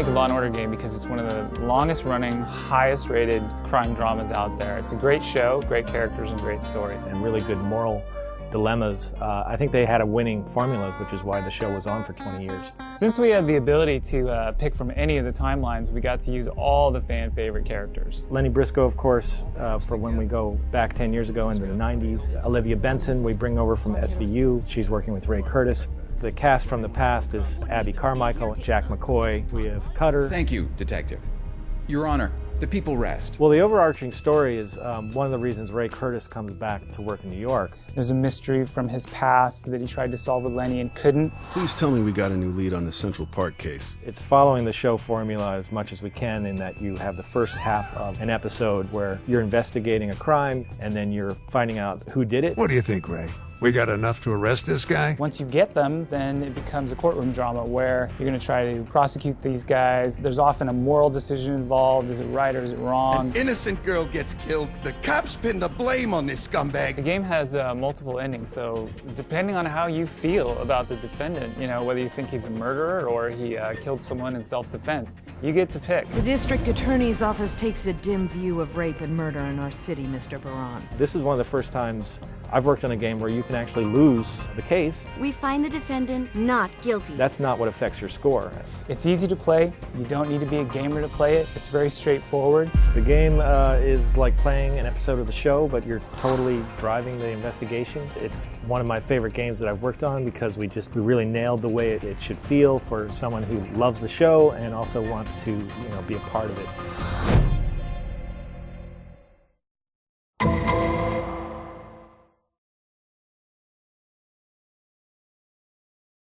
make a Law & Order game because it's one of the longest running, highest rated crime dramas out there. It's a great show, great characters, and great story. And really good moral dilemmas. I think they had a winning formula, which is why the show was on for 20 years. Since we had the ability to pick from any of the timelines, we got to use all the fan favorite characters. Lennie Briscoe, of course, for when we go back 10 years ago into the 90s. Olivia Benson, we bring over from SVU. She's working with Rey Curtis. The cast from the past is Abby Carmichael, Jack McCoy. We have Cutter. Thank you, Detective. Your Honor, the people rest. Well, the overarching story is one of the reasons Rey Curtis comes back to work in New York. There's a mystery from his past that he tried to solve with Lennie and couldn't. Please tell me we got a new lead on the Central Park case. It's following the show formula as much as we can in that you have the first half of an episode where you're investigating a crime and then you're finding out who did it. What do you think, Ray? We got enough to arrest this guy? Once you get them, then it becomes a courtroom drama where you're going to try to prosecute these guys. There's often a moral decision involved. Is it right or is it wrong? An innocent girl gets killed. The cops pin the blame on this scumbag. The game has multiple endings, so depending on how you feel about the defendant, you know, whether you think he's a murderer or he killed someone in self-defense, you get to pick. The district attorney's office takes a dim view of rape and murder in our city, Mr. Baran. This is one of the first times I've worked on a game where you can actually lose the case. We find the defendant not guilty. That's not what affects your score. It's easy to play. You don't need to be a gamer to play it. It's very straightforward. The game is like playing an episode of the show, but you're totally driving the investigation. It's one of my favorite games that I've worked on because we really nailed the way it should feel for someone who loves the show and also wants to, be a part of it.